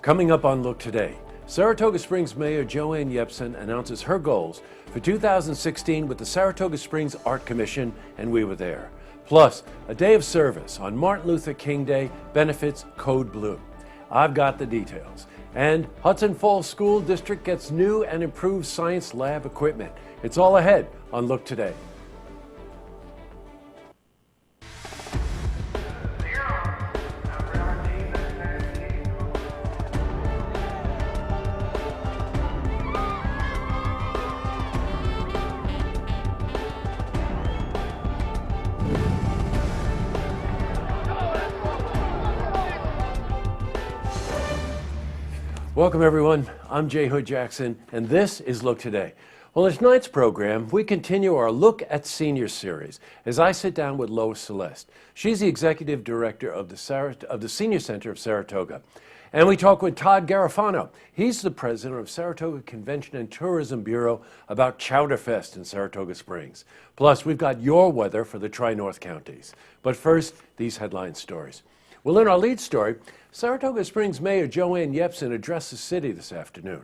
Coming up on Look Today, Saratoga Springs Mayor Joanne Yepsen announces her goals for 2016 with the Saratoga Springs Art Commission, and we were there. Plus, a day of service on Martin Luther King Day benefits Code Blue. I've got the details. And Hudson Falls School District gets new and improved science lab equipment. It's all ahead on Look Today. Welcome everyone, I'm Jay Hood Jackson, and this is Look Today. Well, in tonight's program, we continue our Look at Seniors series as I sit down with Lois Celeste. She's the Executive Director of the Senior Center of Saratoga. And we talk with Todd Garofano. He's the President of Saratoga Convention and Tourism Bureau about Chowderfest in Saratoga Springs. Plus, we've got your weather for the Tri-North counties. But first, these headline stories. Well, in our lead story, Saratoga Springs Mayor Joanne Yepsen addressed the city this afternoon.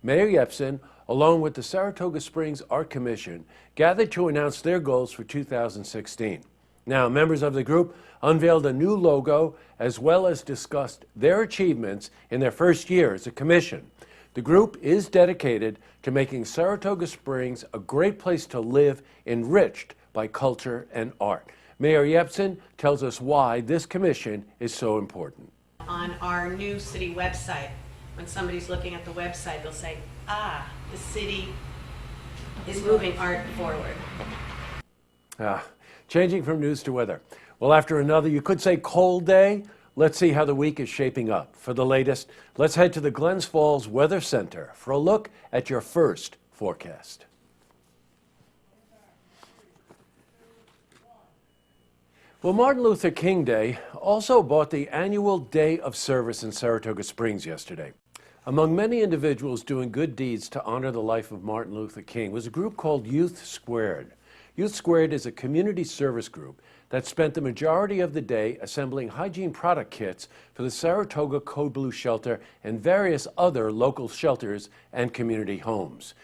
Mayor Yepsen, along with the Saratoga Springs Art Commission, gathered to announce their goals for 2016. Now, members of the group unveiled a new logo as well as discussed their achievements in their first year as a commission. The group is dedicated to making Saratoga Springs a great place to live, enriched by culture and art. Mayor Yepsen tells us why this commission is so important. On our new city website, when somebody's looking at the website, they'll say, the city is moving art forward. Changing from news to weather. Well, after another, you could say cold day, let's see how the week is shaping up. For the latest, let's head to the Glens Falls Weather Center for a look at your first forecast. Well, Martin Luther King Day also brought the annual Day of Service in Saratoga Springs yesterday. Among many individuals doing good deeds to honor the life of Martin Luther King was a group called Youth Squared. Youth Squared is a community service group that spent the majority of the day assembling hygiene product kits for the Saratoga Code Blue Shelter and various other local shelters and community homes.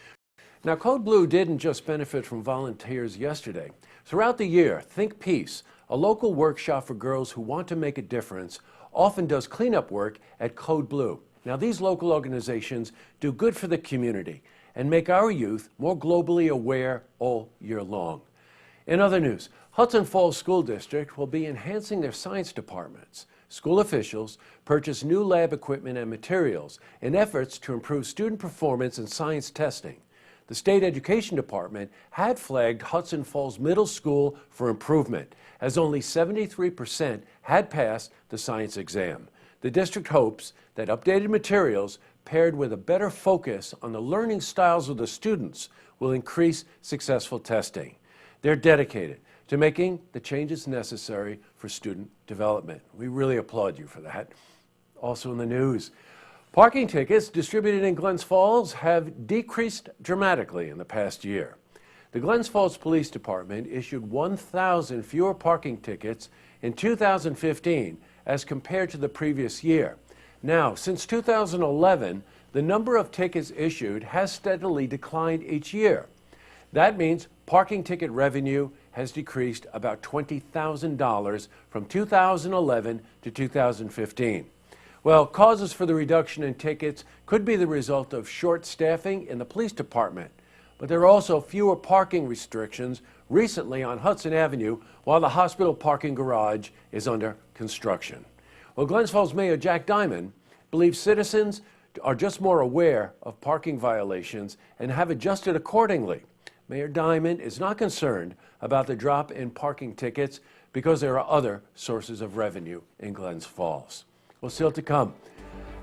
Now, Code Blue didn't just benefit from volunteers yesterday. Throughout the year, Think Peace, a local workshop for girls who want to make a difference, often does cleanup work at Code Blue. Now, these local organizations do good for the community and make our youth more globally aware all year long. In other news, Hudson Falls School District will be enhancing their science departments. School officials purchased new lab equipment and materials in efforts to improve student performance in science testing. The State Education Department had flagged Hudson Falls Middle School for improvement, as only 73% had passed the science exam. The district hopes that updated materials paired with a better focus on the learning styles of the students will increase successful testing. They're dedicated to making the changes necessary for student development. We really applaud you for that. Also in the news, parking tickets distributed in Glens Falls have decreased dramatically in the past year. The Glens Falls Police Department issued 1,000 fewer parking tickets in 2015 as compared to the previous year. Now, since 2011, the number of tickets issued has steadily declined each year. That means parking ticket revenue has decreased about $20,000 from 2011 to 2015. Well, causes for the reduction in tickets could be the result of short staffing in the police department, but there are also fewer parking restrictions recently on Hudson Avenue while the hospital parking garage is under construction. Well, Glens Falls Mayor Jack Diamond believes citizens are just more aware of parking violations and have adjusted accordingly. Mayor Diamond is not concerned about the drop in parking tickets because there are other sources of revenue in Glens Falls. Well, still to come,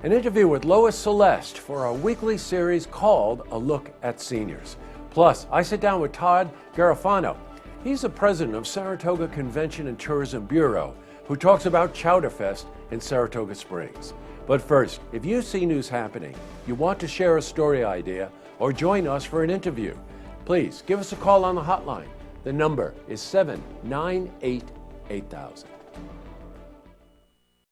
an interview with Lois Celeste for our weekly series called A Look at Seniors. Plus, I sit down with Todd Garofano. He's the president of Saratoga Convention and Tourism Bureau, who talks about Chowderfest in Saratoga Springs. But first, if you see news happening, you want to share a story idea, or join us for an interview, please give us a call on the hotline. The number is 798-8000.